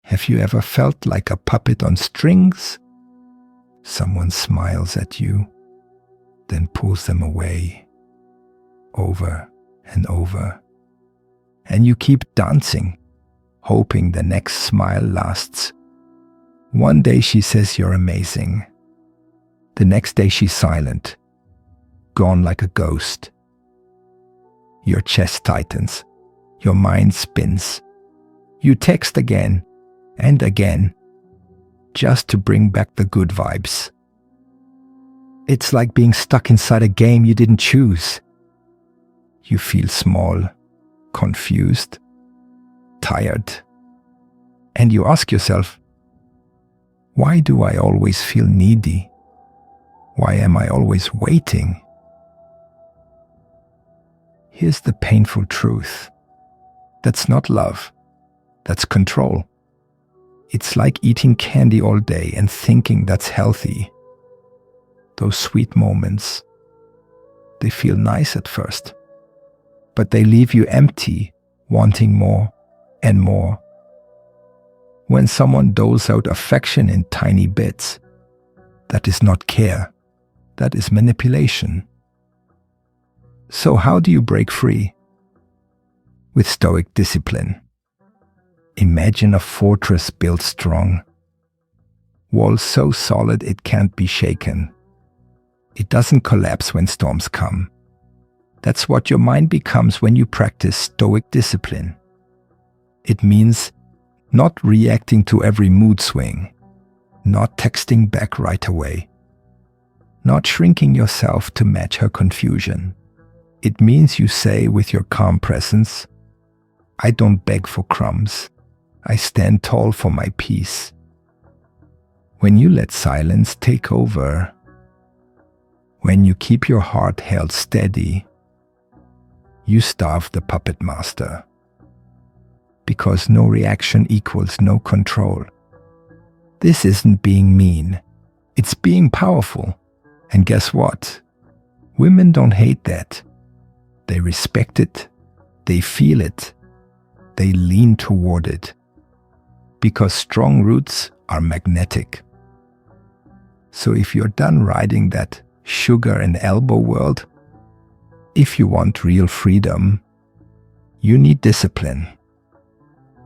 Have you ever felt like a puppet on strings? Someone smiles at you, then pulls them away, over and over. And you keep dancing, hoping the next smile lasts. One day she says you're amazing. The next day she's silent, gone like a ghost. Your chest tightens, your mind spins. You text again and again, just to bring back the good vibes. It's like being stuck inside a game you didn't choose. You feel small, confused, tired. And you ask yourself, why do I always feel needy? Why am I always waiting? Here's the painful truth. That's not love. That's control. It's like eating candy all day and thinking that's healthy. Those sweet moments, they feel nice at first, but they leave you empty, wanting more and more. When someone doles out affection in tiny bits, that is not care, that is manipulation. So how do you break free? With Stoic discipline. Imagine a fortress built strong. Walls so solid it can't be shaken. It doesn't collapse when storms come. That's what your mind becomes when you practice Stoic discipline. It means not reacting to every mood swing, not texting back right away, not shrinking yourself to match her confusion. It means you say with your calm presence, I don't beg for crumbs. I stand tall for my peace. When you let silence take over, when you keep your heart held steady, you starve the puppet master. Because no reaction equals no control. This isn't being mean. It's being powerful. And guess what? Women don't hate that. They respect it. They feel it. They lean toward it. Because strong roots are magnetic. So if you're done riding that sugar and elbow world, if you want real freedom, you need discipline.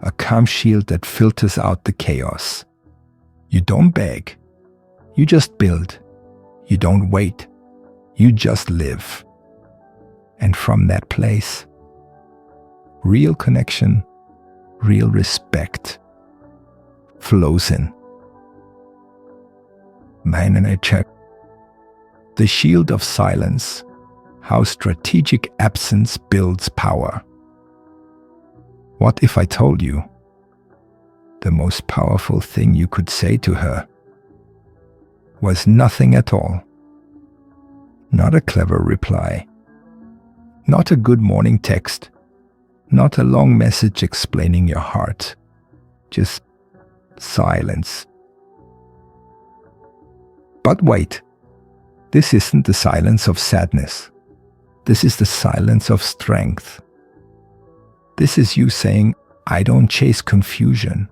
A calm shield that filters out the chaos. You don't beg. You just build. You don't wait. You just live. And from that place, real connection, real respect flows in. Meine check. The shield of silence, how strategic absence builds power. What if I told you the most powerful thing you could say to her was nothing at all? Not a clever reply, not a good morning text, not a long message explaining your heart, just silence. But wait, this isn't the silence of sadness. This is the silence of strength. This is you saying, I don't chase confusion.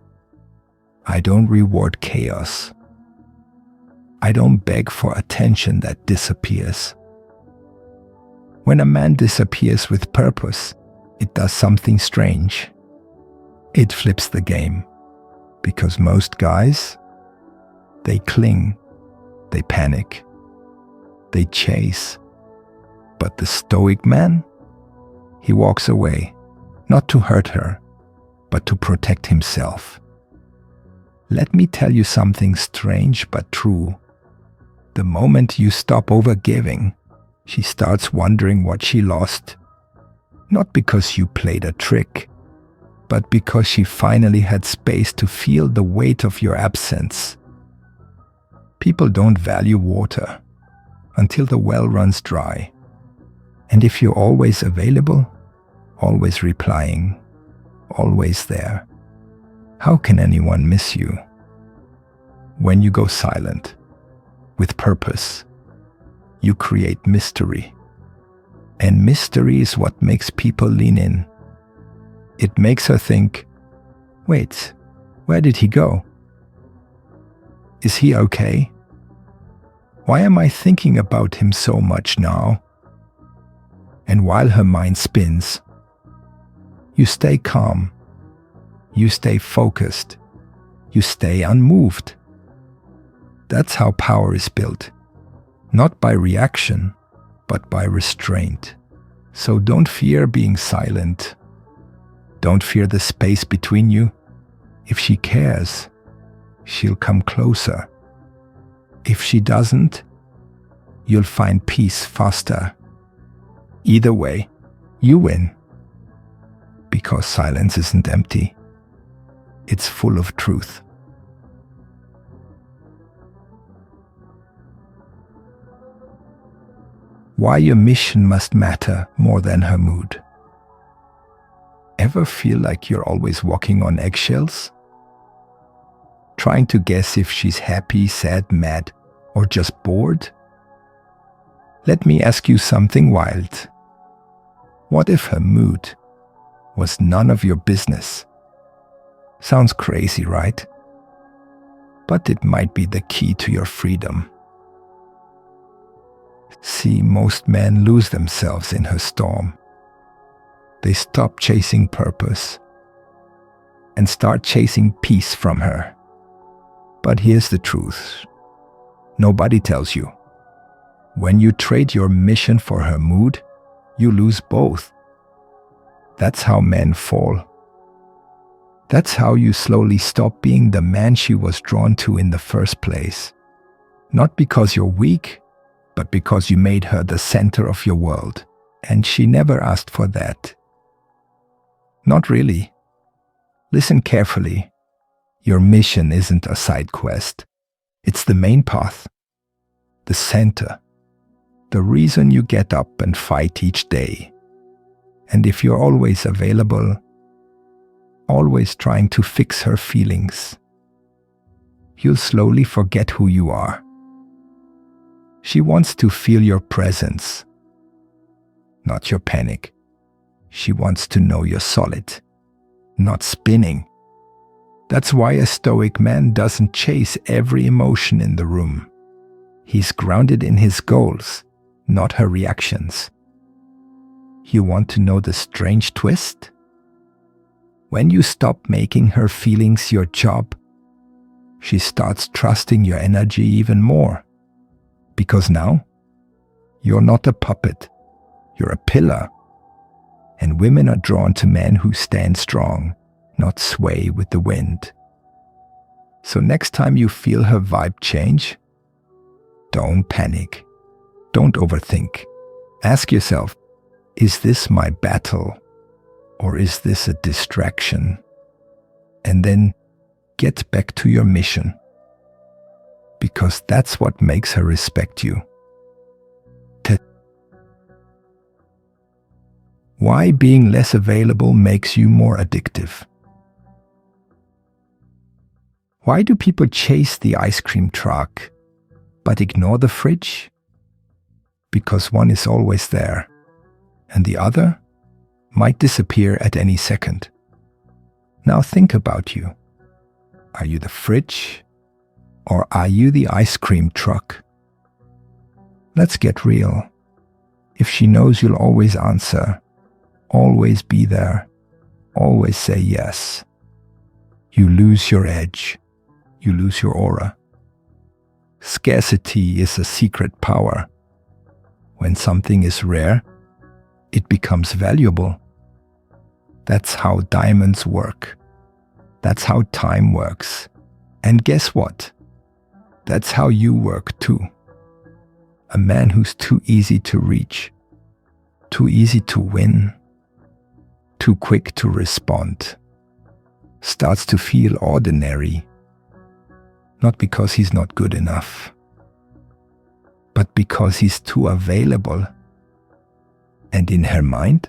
I don't reward chaos. I don't beg for attention that disappears. When a man disappears with purpose, it does something strange. It flips the game. Because most guys, they cling, they panic, they chase. But the Stoic man, he walks away, not to hurt her, but to protect himself. Let me tell you something strange but true. The moment you stop overgiving, she starts wondering what she lost. Not because you played a trick, but because she finally had space to feel the weight of your absence. People don't value water until the well runs dry. And if you're always available, always replying, always there, how can anyone miss you? When you go silent, with purpose, you create mystery. And mystery is what makes people lean in. It makes her think, wait, Where did he go? Is he okay? Why am I thinking about him so much now? And while her mind spins, you stay calm, you stay focused, you stay unmoved. That's how power is built, not by reaction, but by restraint. So don't fear being silent. Don't fear the space between you. If she cares, she'll come closer. If she doesn't, you'll find peace faster. Either way, you win. Because silence isn't empty. It's full of truth. Why your mission must matter more than her mood. Ever feel like you're always walking on eggshells? Trying to guess if she's happy, sad, mad, or just bored? Let me ask you something wild. What if her mood was none of your business? Sounds crazy, right? But it might be the key to your freedom. See, most men lose themselves in her storm. They stop chasing purpose and start chasing peace from her. But here's the truth. Nobody tells you. When you trade your mission for her mood, you lose both. That's how men fall. That's how you slowly stop being the man she was drawn to in the first place. Not because you're weak, but because you made her the center of your world. And she never asked for that. Not really. Listen carefully. Your mission isn't a side quest. It's the main path. The center. The reason you get up and fight each day. And if you're always available, always trying to fix her feelings, you'll slowly forget who you are. She wants to feel your presence, not your panic. She wants to know you're solid, not spinning. That's why a stoic man doesn't chase every emotion in the room. He's grounded in his goals, not her reactions. You want to know the strange twist? When you stop making her feelings your job, she starts trusting your energy even more. Because now, you're not a puppet, you're a pillar. And women are drawn to men who stand strong, not sway with the wind. So next time you feel her vibe change, don't panic. Don't overthink. Ask yourself, is this my battle or is this a distraction? And then get back to your mission. Because that's what makes her respect you. Why being less available makes you more addictive. Why do people chase the ice cream truck but ignore the fridge? Because one is always there, and the other might disappear at any second. Now think about you. Are you the fridge, or are you the ice cream truck? Let's get real. If she knows you'll always answer, always be there, always say yes, you lose your edge, you lose your aura. Scarcity is a secret power. When something is rare, it becomes valuable. That's how diamonds work. That's how time works. And guess what? That's how you work too. A man who's too easy to reach, too easy to win, too quick to respond, starts to feel ordinary. Not because he's not good enough, but because he's too available. And in her mind,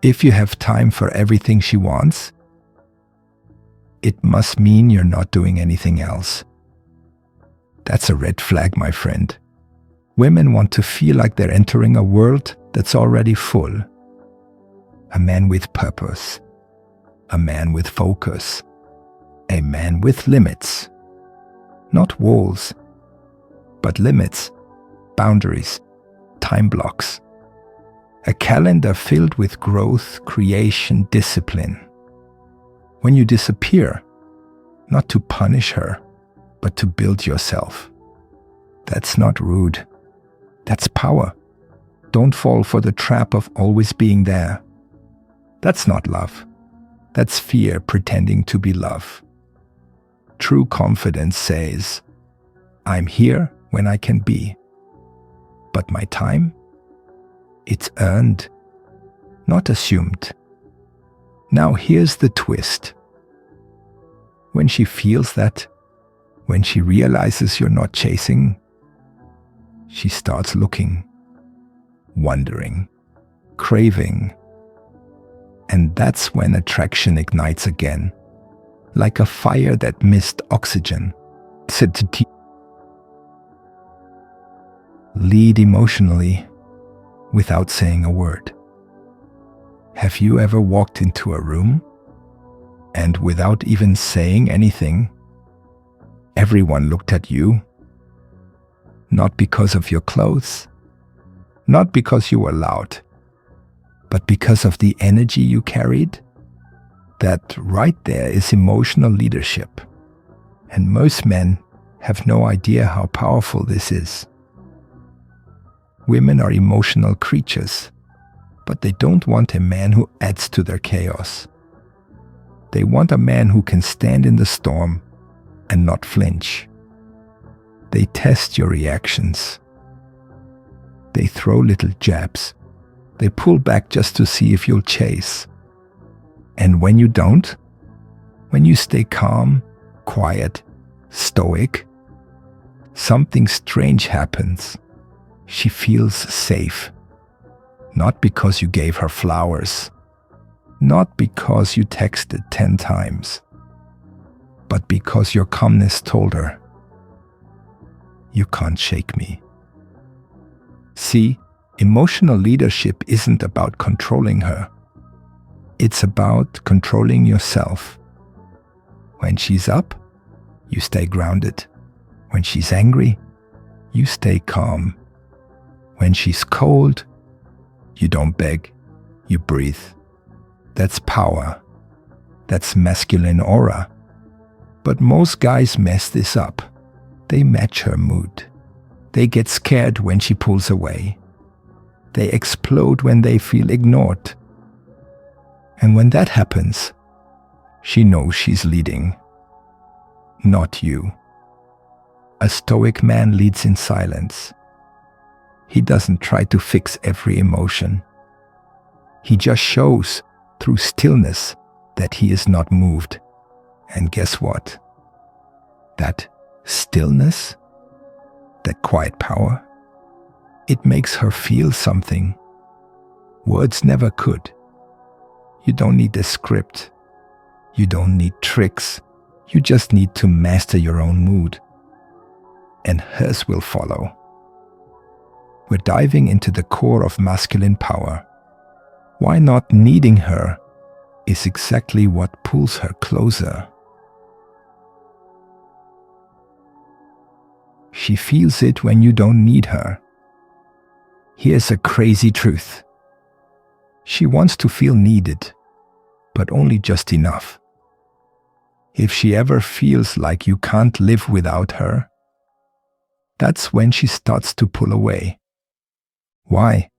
if you have time for everything she wants, it must mean you're not doing anything else. That's a red flag, my friend. Women want to feel like they're entering a world that's already full. A man with purpose. A man with focus. A man with limits. Not walls, but limits, boundaries, time blocks. A calendar filled with growth, creation, discipline. When you disappear, not to punish her, but to build yourself. That's not rude. That's power. Don't fall for the trap of always being there. That's not love. That's fear pretending to be love. True confidence says, I'm here when I can be. But my time? It's earned, not assumed. Now here's the twist. When she feels that, when she realizes you're not chasing, she starts looking, wondering, craving. And that's when attraction ignites again, like a fire that missed oxygen. Lead emotionally without saying a word. Have you ever walked into a room and without even saying anything, everyone looked at you? Not because of your clothes, not because you were loud, but because of the energy you carried? That right there is emotional leadership. And most men have no idea how powerful this is. Women are emotional creatures, but they don't want a man who adds to their chaos. They want a man who can stand in the storm and not flinch. They test your reactions. They throw little jabs. They pull back just to see if you'll chase. And when you don't, when you stay calm, quiet, stoic, something strange happens. She feels safe. Not because you gave her flowers, not because you texted 10 times, but because your calmness told her, you can't shake me. See, emotional leadership isn't about controlling her. It's about controlling yourself. When she's up, you stay grounded. When she's angry, you stay calm. When she's cold, you don't beg, you breathe. That's power. That's masculine aura. But most guys mess this up. They match her mood. They get scared when she pulls away. They explode when they feel ignored. And when that happens, she knows she's leading, not you. A stoic man leads in silence. He doesn't try to fix every emotion. He just shows through stillness that he is not moved. And guess what? That stillness, that quiet power, it makes her feel something words never could. You don't need a script. You don't need tricks. You just need to master your own mood. And hers will follow. We're diving into the core of masculine power. Why not needing her is exactly what pulls her closer. She feels it when you don't need her. Here's a crazy truth. She wants to feel needed, but only just enough. If she ever feels like you can't live without her, that's when she starts to pull away. Why?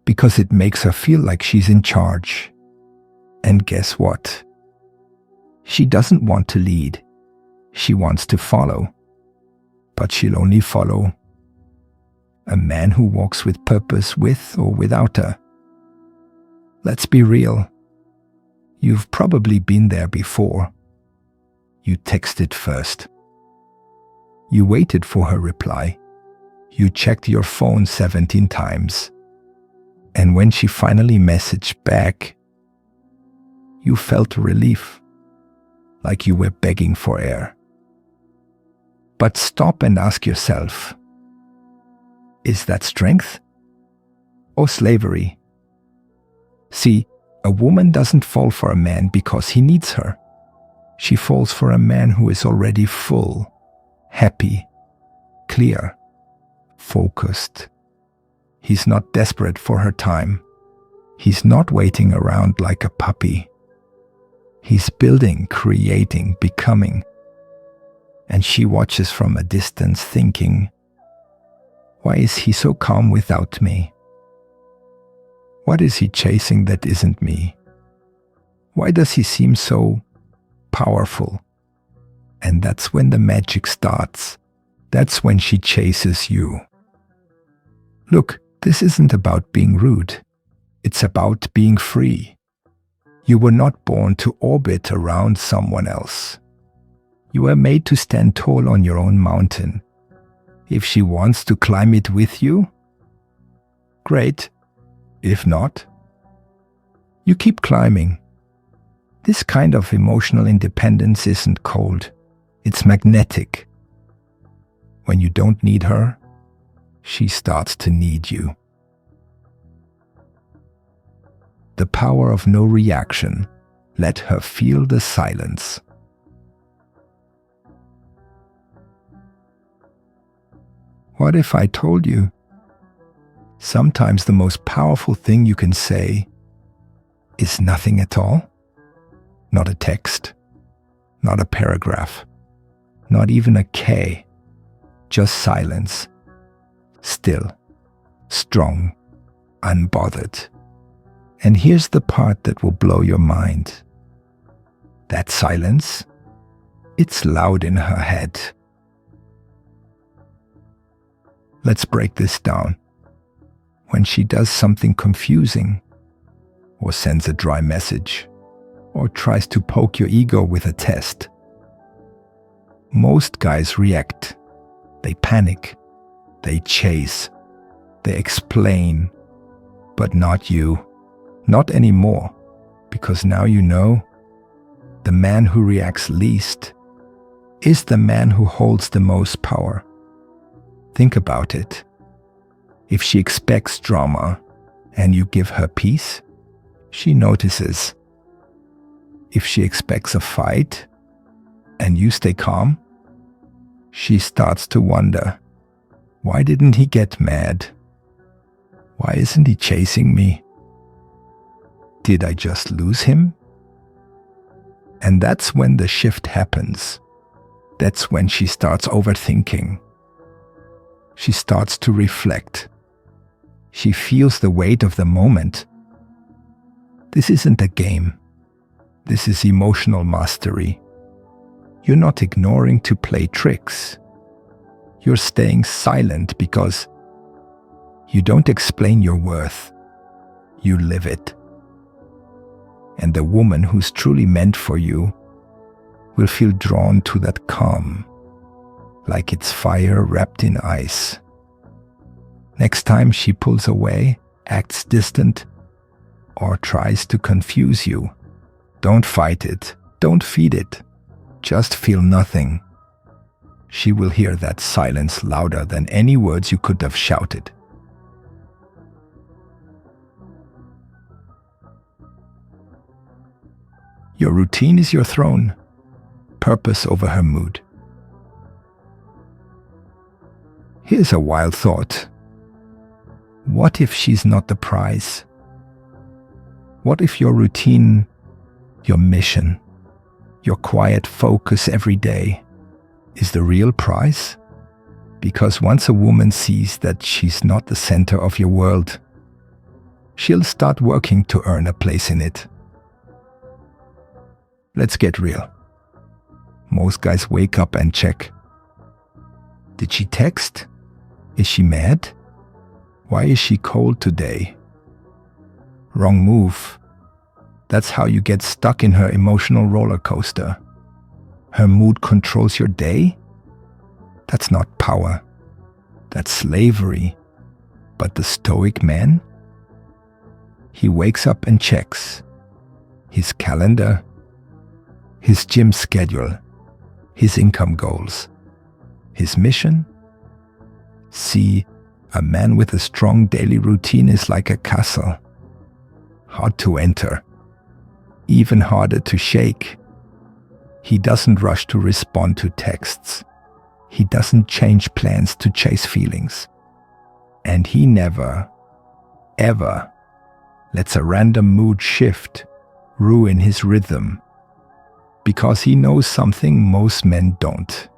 Because it makes her feel like she's in charge. And guess what? She doesn't want to lead. She wants to follow. But she'll only follow a man who walks with purpose with or without her. Let's be real. You've probably been there before. You texted first. You waited for her reply. You checked your phone 17 times. And when she finally messaged back, you felt relief, like you were begging for air. But stop and ask yourself, is that strength or slavery? See, a woman doesn't fall for a man because he needs her. She falls for a man who is already full, happy, clear, focused. He's not desperate for her time. He's not waiting around like a puppy. He's building, creating, becoming. And she watches from a distance thinking, why is he so calm without me? What is he chasing that isn't me? Why does he seem so powerful? And that's when the magic starts. That's when she chases you. Look, this isn't about being rude. It's about being free. You were not born to orbit around someone else. You were made to stand tall on your own mountain. If she wants to climb it with you, great. If not, you keep climbing. This kind of emotional independence isn't cold. It's magnetic. When you don't need her, she starts to need you. The power of no reaction. Let her feel the silence. What if I told you? Sometimes the most powerful thing you can say is nothing at all. Not a text, not a paragraph, not even a K, just silence. Still, strong, unbothered. And here's the part that will blow your mind. That silence, it's loud in her head. Let's break this down. When she does something confusing, or sends a dry message, or tries to poke your ego with a test, most guys react. They panic. They chase. They explain. But not you. Not anymore. Because now you know the man who reacts least is the man who holds the most power. Think about it. If she expects drama and you give her peace, she notices. If she expects a fight and you stay calm, she starts to wonder, why didn't he get mad? Why isn't he chasing me? Did I just lose him? And that's when the shift happens. That's when she starts overthinking. She starts to reflect. She feels the weight of the moment. This isn't a game. This is emotional mastery. You're not ignoring to play tricks. You're staying silent because you don't explain your worth. You live it. And the woman who's truly meant for you will feel drawn to that calm, like it's fire wrapped in ice. Next time she pulls away, acts distant, or tries to confuse you, don't fight it, don't feed it, just feel nothing. She will hear that silence louder than any words you could have shouted. Your routine is your throne, purpose over her mood. Here's a wild thought. What if she's not the prize? What if your routine, your mission, your quiet focus every day is the real prize? Because once a woman sees that she's not the center of your world, she'll start working to earn a place in it. Let's get real. Most guys wake up and check. Did she text? Is she mad? Why is she cold today? Wrong move. That's how you get stuck in her emotional roller coaster. Her mood controls your day? That's not power. That's slavery. But the Stoic man? He wakes up and checks his calendar, his gym schedule, his income goals, his mission. See, a man with a strong daily routine is like a castle. Hard to enter, even harder to shake. He doesn't rush to respond to texts. He doesn't change plans to chase feelings. And he never, ever lets a random mood shift ruin his rhythm. Because he knows something most men don't.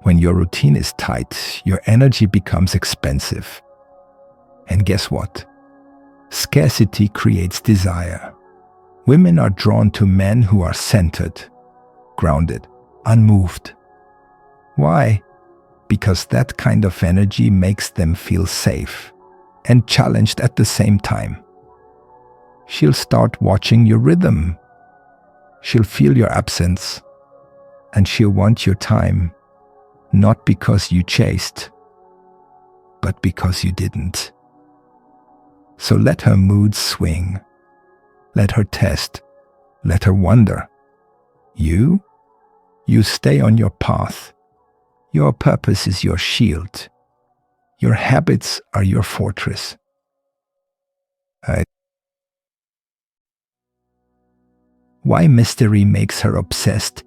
When your routine is tight, your energy becomes expensive. And guess what? Scarcity creates desire. Women are drawn to men who are centered, grounded, unmoved. Why? Because that kind of energy makes them feel safe and challenged at the same time. She'll start watching your rhythm. She'll feel your absence, and she'll want your time, not because you chased, but because you didn't. So let her mood swing. Let her test. Let her wonder. You stay on your path. Your purpose is your shield. Your habits are your fortress. Why mystery makes her obsessed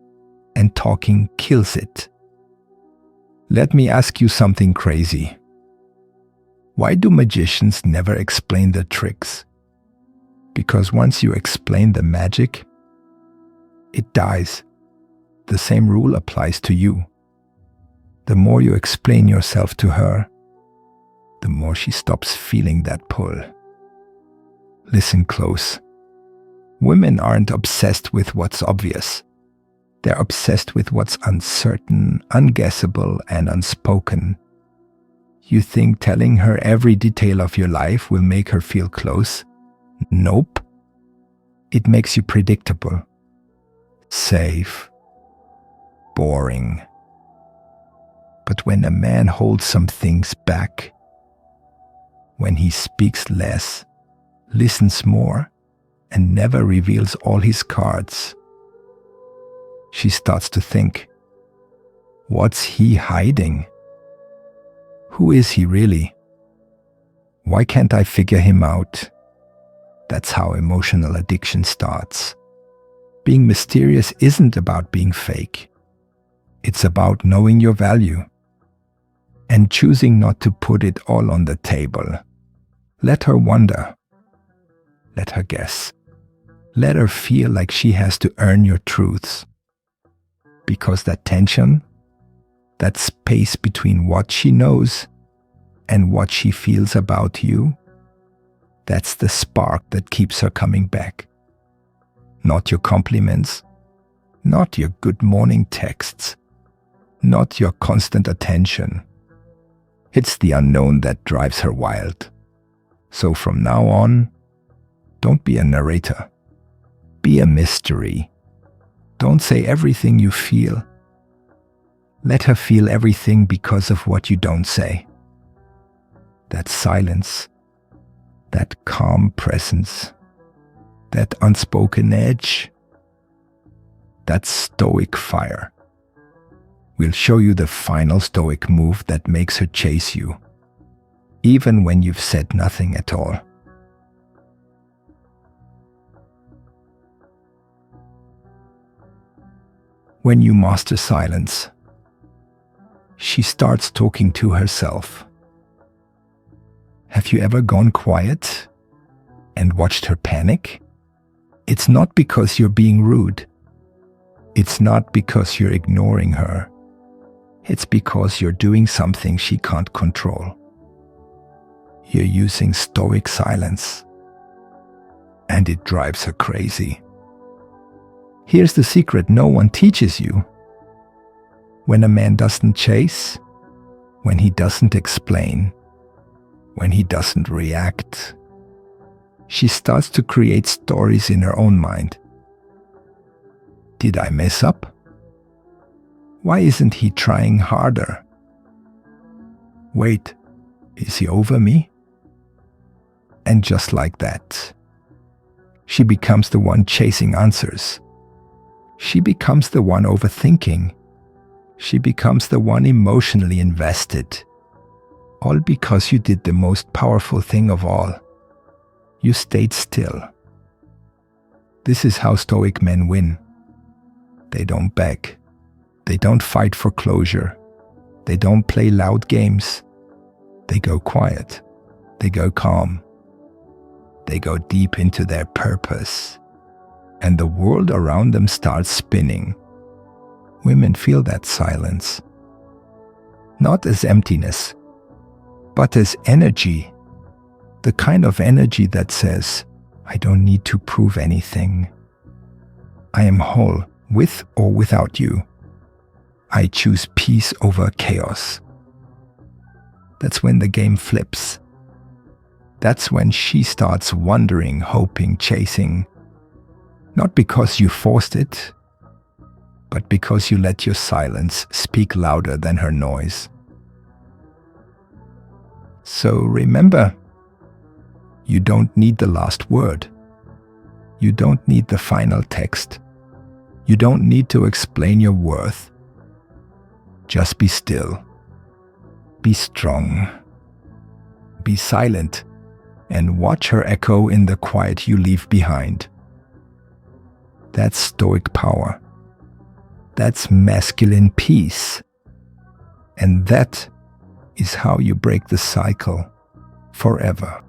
and talking kills it? Let me ask you something crazy. Why do magicians never explain their tricks? Because once you explain the magic, it dies. The same rule applies to you. The more you explain yourself to her, the more she stops feeling that pull. Listen close. Women aren't obsessed with what's obvious. They're obsessed with what's uncertain, unguessable, and unspoken. You think telling her every detail of your life will make her feel close? Nope. It makes you predictable, safe, boring. But when a man holds some things back, when he speaks less, listens more, and never reveals all his cards, she starts to think, what's he hiding? Who is he really? Why can't I figure him out? That's how emotional addiction starts. Being mysterious isn't about being fake. It's about knowing your value and choosing not to put it all on the table. Let her wonder. Let her guess. Let her feel like she has to earn your truths. Because that tension, that space between what she knows and what she feels about you, that's the spark that keeps her coming back. Not your compliments, not your good morning texts, not your constant attention. It's the unknown that drives her wild. So from now on, don't be a narrator. Be a mystery. Don't say everything you feel. Let her feel everything because of what you don't say. That silence, that calm presence, that unspoken edge, that stoic fire will show you the final stoic move that makes her chase you, even when you've said nothing at all. When you master silence, she starts talking to herself. Have you ever gone quiet and watched her panic? It's not because you're being rude. It's not because you're ignoring her. It's because you're doing something she can't control. You're using stoic silence, and it drives her crazy. Here's the secret no one teaches you. When a man doesn't chase, when he doesn't explain, when he doesn't react, she starts to create stories in her own mind. Did I mess up? Why isn't he trying harder? Wait, is he over me? And just like that, she becomes the one chasing answers. She becomes the one overthinking. She becomes the one emotionally invested. All because you did the most powerful thing of all. You stayed still. This is how Stoic men win. They don't beg. They don't fight for closure. They don't play loud games. They go quiet. They go calm. They go deep into their purpose. And the world around them starts spinning. Women feel that silence. Not as emptiness, but as energy. The kind of energy that says, I don't need to prove anything. I am whole, with or without you. I choose peace over chaos. That's when the game flips. That's when she starts wondering, hoping, chasing. Not because you forced it, but because you let your silence speak louder than her noise. So remember, you don't need the last word. You don't need the final text. You don't need to explain your worth. Just be still. Be strong. Be silent and watch her echo in the quiet you leave behind. That's stoic power. That's masculine peace. And that is how you break the cycle forever.